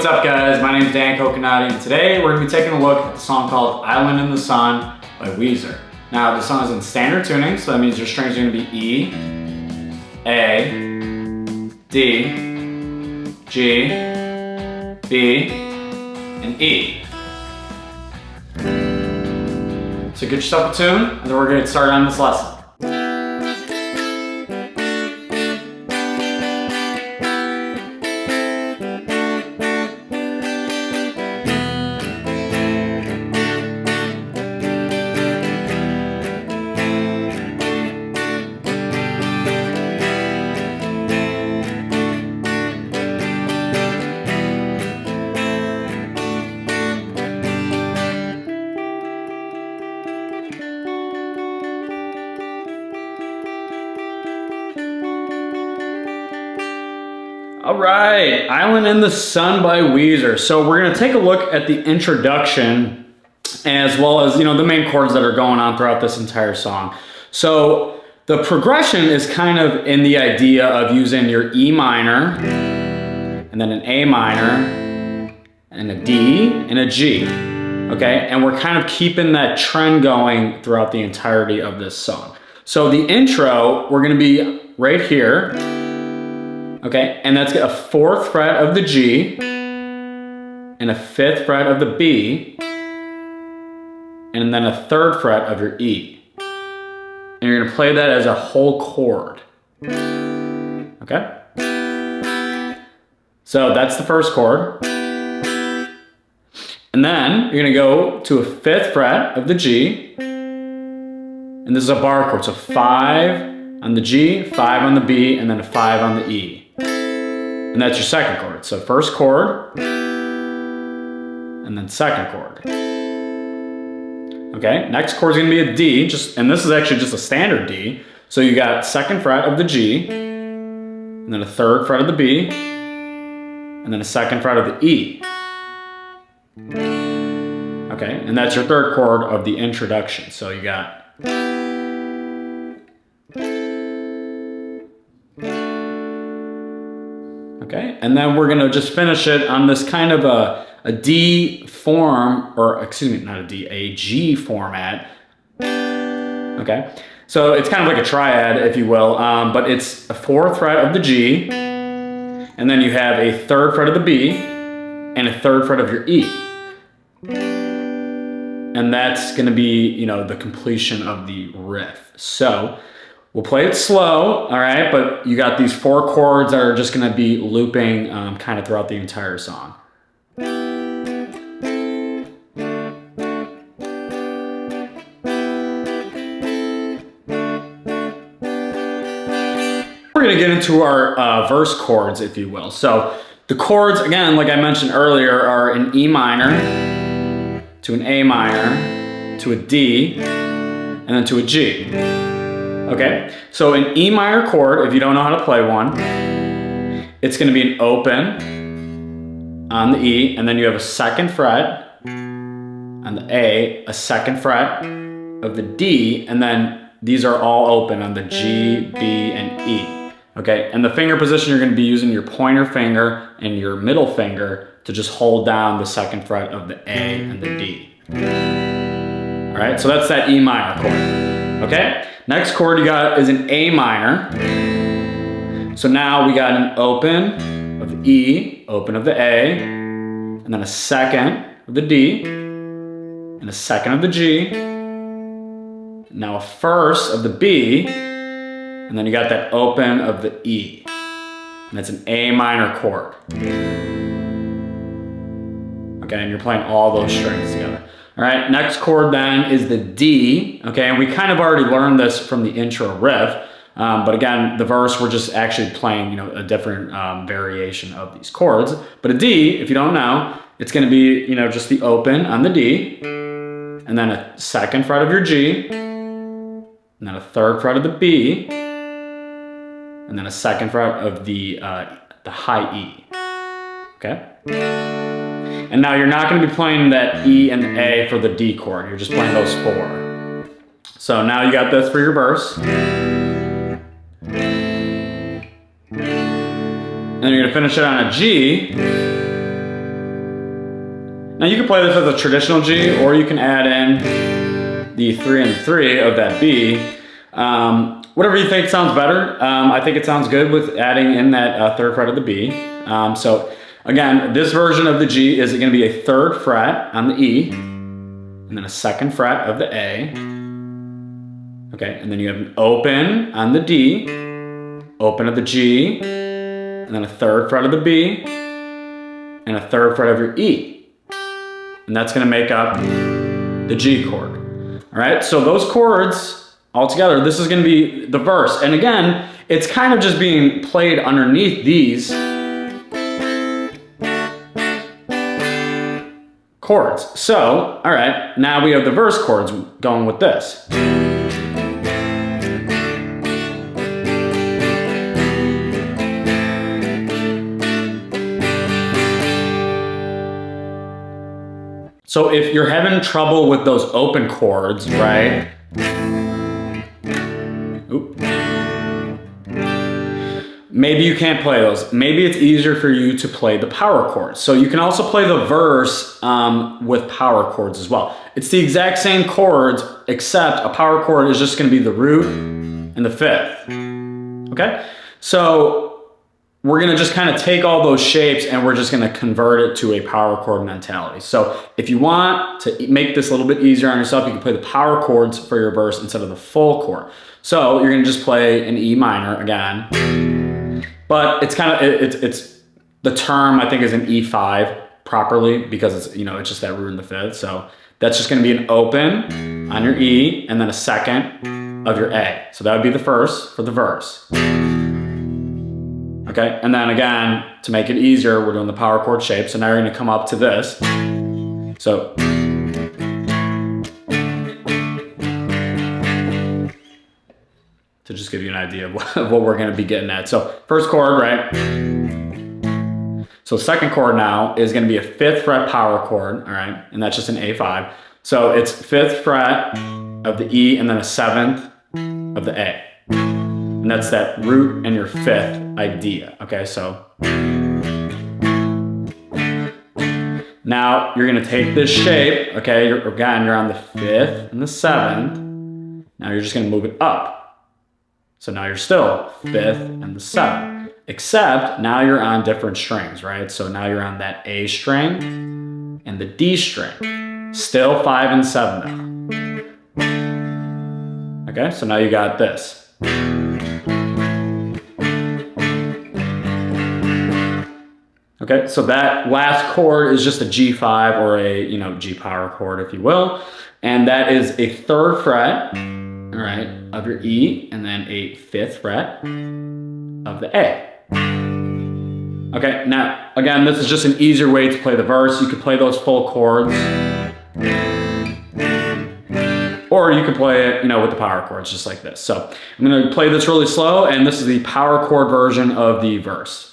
what's up guys? My name is Dan Coconati, and today we're going to be taking a look at the song called Island in the Sun by Weezer. Now the song is in standard tuning, so that means your strings are going to be E, A, D, G, B, and E. So get yourself a tune, and then we're going to get started on this lesson. All right, Island in the Sun by Weezer. So we're gonna take a look at the introduction as well as, the main chords that are going on throughout this entire song. So the progression is kind of in the idea of using your E minor and then an A minor and a D and a G, okay? And we're kind of keeping that trend going throughout the entirety of this song. So the intro, we're gonna be right here. Okay, and that's a 4th fret of the G and a 5th fret of the B and then a 3rd fret of your E. And you're gonna play that as a whole chord. Okay? So that's the first chord. And then you're gonna go to a 5th fret of the G, and this is a bar chord, so 5 on the G, 5 on the B, and then a 5 on the E. And that's your second chord. So first chord, and then second chord. Okay, next chord is gonna be a D, and this is actually just a standard D. So you got 2nd fret of the G, and then a 3rd fret of the B, and then a 2nd fret of the E. Okay, and that's your 3rd chord of the introduction. So you got okay, and then we're gonna just finish it on this kind of a D form, or excuse me, not a D, a G format. Okay, so it's kind of like a triad, if you will, but it's a 4th fret of the G, and then you have a 3rd fret of the B, and a 3rd fret of your E. And that's gonna be, the completion of the riff. So we'll play it slow, all right? But you got these 4 chords that are just gonna be looping kind of throughout the entire song. We're gonna get into our verse chords, if you will. So the chords, again, like I mentioned earlier, are an E minor, to an A minor, to a D, and then to a G. Okay, so an E minor chord, if you don't know how to play one, it's gonna be an open on the E, and then you have a 2nd fret on the A, a 2nd fret of the D, and then these are all open on the G, B, and E. Okay, and the finger position, you're gonna be using your pointer finger and your middle finger to just hold down the 2nd fret of the A and the D. All right, so that's that E minor chord, okay? Next chord you got is an A minor. So now we got an open of the E, open of the A, and then a 2nd of the D, and a 2nd of the G, now a 1st of the B, and then you got that open of the E. And that's an A minor chord. Okay, and you're playing all those strings together. All right, next chord then is the D, okay, and we kind of already learned this from the intro riff, but again, the verse, we're just actually playing, a different variation of these chords. But a D, if you don't know, it's gonna be, just the open on the D, and then a 2nd fret of your G, and then a 3rd fret of the B, and then a 2nd fret of the high E, okay? And now you're not going to be playing that E and the A for the D chord. You're just playing those 4. So now you got this for your verse. And then you're gonna finish it on a G. Now you can play this as a traditional G, or you can add in the 3 and 3 of that B. Whatever you think sounds better. I think it sounds good with adding in that 3rd fret of the B. So again, this version of the G is going to be a 3rd fret on the E, and then a 2nd fret of the A. Okay, and then you have an open on the D, open of the G, and then a 3rd fret of the B, and a 3rd fret of your E. And that's going to make up the G chord. All right, so those chords all together, this is going to be the verse. And again, it's kind of just being played underneath these chords. So, all right, now we have the verse chords going with this. So if you're having trouble with those open chords, right? Oop. Maybe you can't play those. Maybe it's easier for you to play the power chords. So you can also play the verse with power chords as well. It's the exact same chords, except a power chord is just going to be the root and the 5th. Okay? So we're going to just kind of take all those shapes and we're just going to convert it to a power chord mentality. So if you want to make this a little bit easier on yourself, you can play the power chords for your verse instead of the full chord. So you're going to just play an E minor again, but it's kind of, it's the term I think is an E5 properly because it's, you know, it's just that root in the 5th. So that's just going to be an open on your E and then a 2nd of your A. So that would be the 1st for the verse. Okay, and then again, to make it easier, we're doing the power chord shape. So now you're gonna come up to this. So, to just give you an idea of what we're gonna be getting at. So, 1st chord, right? So 2nd chord now is gonna be a 5th fret power chord, all right? And that's just an A5. So it's 5th fret of the E and then a 7th of the A. And that's that root and your 5th idea, okay? So now you're gonna take this shape, okay? Again, you're on the 5th and the 7th. Now you're just gonna move it up. So now you're still 5th and the 7th, except now you're on different strings, right? So now you're on that A string and the D string. Still 5 and 7 now. Okay, so now you got this. Okay, so that last chord is just a G5 or a, you know, G power chord, if you will. And that is a 3rd fret, all right, of your E, and then a 5th fret of the A. Okay, now, again, this is just an easier way to play the verse. You could play those full chords. Or you could play it, you know, with the power chords, just like this. So I'm gonna play this really slow, and this is the power chord version of the verse.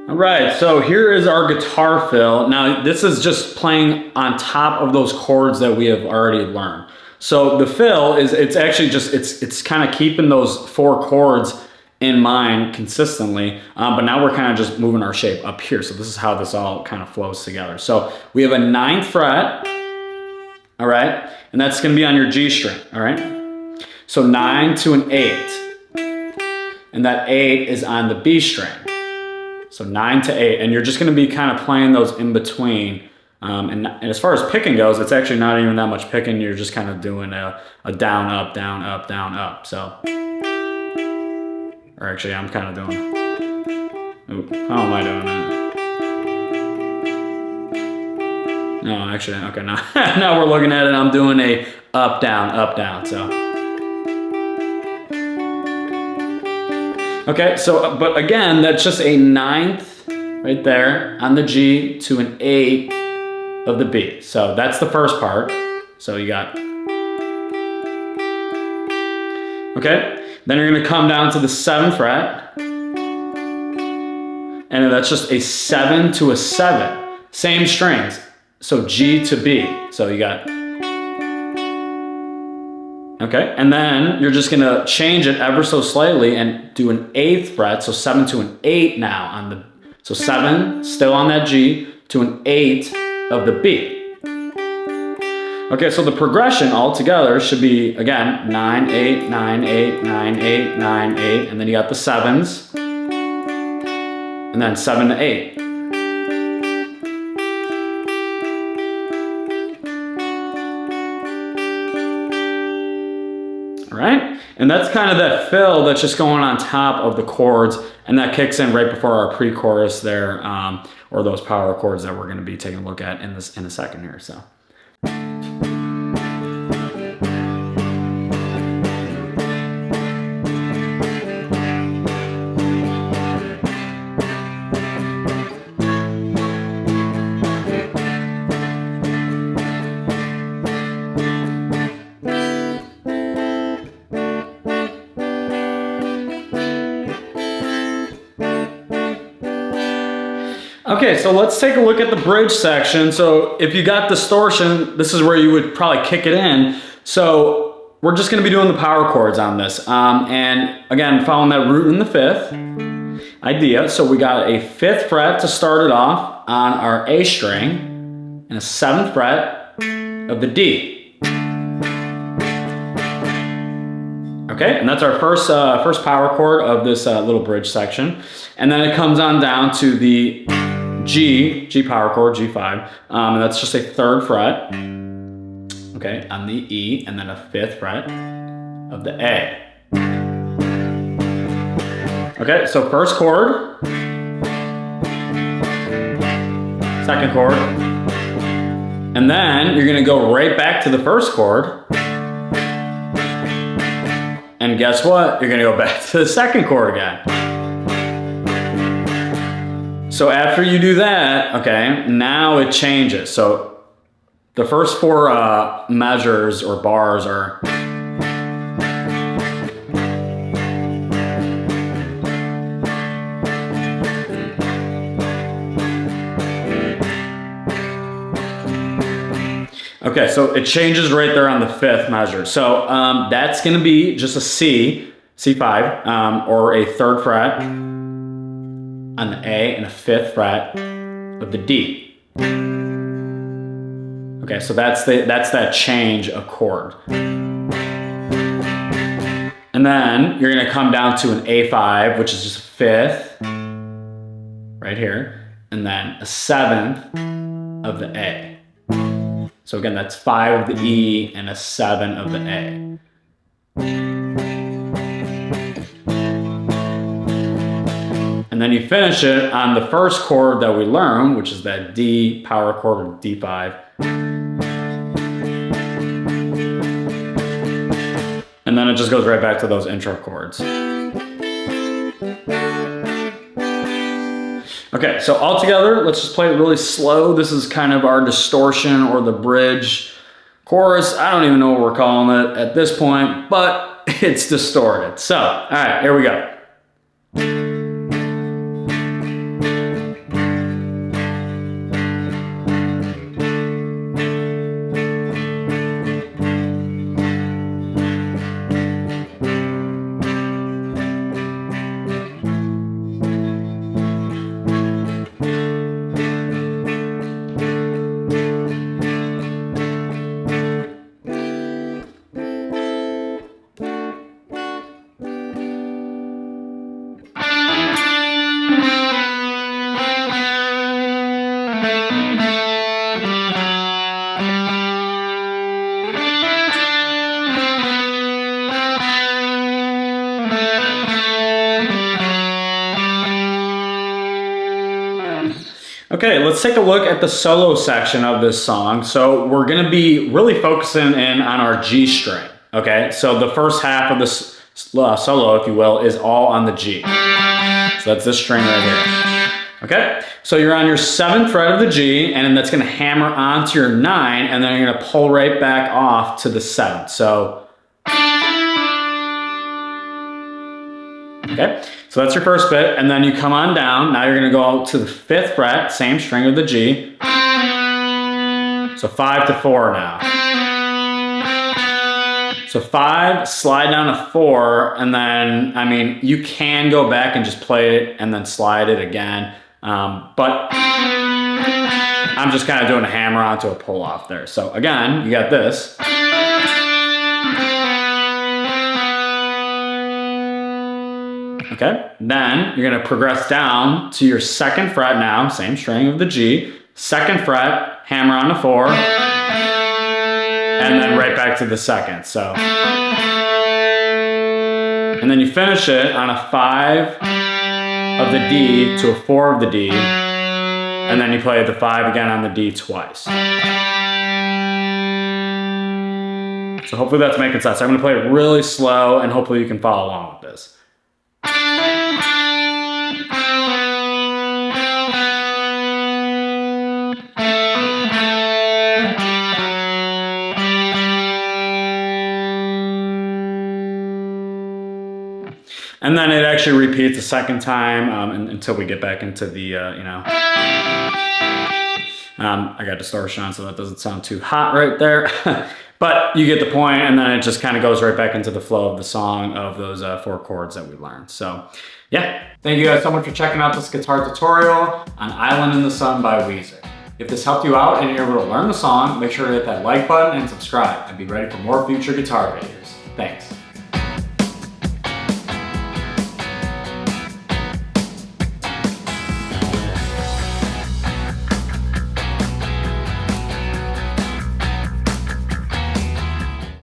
All right, so here is our guitar fill. Now this is just playing on top of those chords that we have already learned. So the fill is, it's actually just, it's kind of keeping those 4 chords in mind consistently, but now we're kind of just moving our shape up here. So this is how this all kind of flows together. So we have a 9th fret, all right? And that's gonna be on your G string, all right? So 9 to an 8, and that 8 is on the B string. So 9 to 8, and you're just gonna be kind of playing those in between. And as far as picking goes, it's actually not even that much picking. You're just kind of doing a down, up, down, up, down, up. So, or actually I'm kind of doing, ooh, how am I doing that? No, actually, okay, now, now we're looking at it, I'm doing a up, down, so. Okay, so, but again, that's just a 9th right there on the G to an 8 of the B. So that's the first part. So you got, okay? Then you're gonna come down to the 7th fret. And that's just a 7 to a 7. Same strings. So G to B. So you got, okay? And then you're just gonna change it ever so slightly and do an 8th fret. So 7 to an 8 now on the, so 7 still on that G to an 8 of the B. Okay, so the progression altogether should be, again, 9, 8, 9, 8, 9, 8, 9, 8, and then you got the 7s, and then 7 to 8. All right, and that's kind of that fill that's just going on top of the chords, and that kicks in right before our pre-chorus there, or those power chords that we're gonna be taking a look at in a second here, so. Okay, so let's take a look at the bridge section. So if you got distortion, this is where you would probably kick it in. So we're just gonna be doing the power chords on this. And again, following that root in the 5th idea. So we got a 5th fret to start it off on our A string and a 7th fret of the D. Okay, and that's our first power chord of this little bridge section. And then it comes on down to the G power chord, G5, and that's just a 3rd fret, okay, on the E, and then a 5th fret of the A. Okay, so first chord, second chord, and then you're gonna go right back to the first chord, and guess what? You're gonna go back to the second chord again. So after you do that, okay, now it changes. So the first 4 measures or bars are, okay, so it changes right there on the 5th measure. So that's gonna be just a C, C5, or a 3rd fret on the A and a 5th fret of the D. Okay, so that's that change of chord. And then you're gonna come down to an A5, which is just a 5th, right here, and then a 7th of the A. So again, that's 5 of the E and a 7 of the A. And then you finish it on the first chord that we learned, which is that D power chord, or D5. And then it just goes right back to those intro chords. Okay, so all together, let's just play it really slow. This is kind of our distortion or the bridge chorus. I don't even know what we're calling it at this point, but it's distorted. So, all right, here we go. Okay, let's take a look at the solo section of this song. So we're gonna be really focusing in on our G string, okay? So the first half of this solo, if you will, is all on the G. So that's this string right here. Okay, so you're on your 7th fret of the G, and then that's gonna hammer onto your 9, and then you're gonna pull right back off to the 7th. So, okay, so that's your first bit, and then you come on down. Now you're gonna go to the 5th fret, same string of the G. So 5 to 4 now. So 5, slide down to 4, and then, I mean, you can go back and just play it and then slide it again. But I'm just kind of doing a hammer onto a pull off there. So again, you got this. Okay, then you're gonna progress down to your 2nd fret now, same string of the G. 2nd fret, hammer on the 4, and then right back to the 2nd, so. And then you finish it on a 5 of the D to a 4 of the D, and then you play the 5 again on the D twice. So hopefully that's making sense. I'm gonna play it really slow, and hopefully you can follow along with this. And then it actually repeats a 2nd time until we get back into the, you know. I got distortion on, so that doesn't sound too hot right there. But you get the point, and then it just kind of goes right back into the flow of the song of those 4 chords that we learned. So, yeah. Thank you guys so much for checking out this guitar tutorial on Island in the Sun by Weezer. If this helped you out and you're able to learn the song, make sure to hit that like button and subscribe, and be ready for more future guitar videos. Thanks.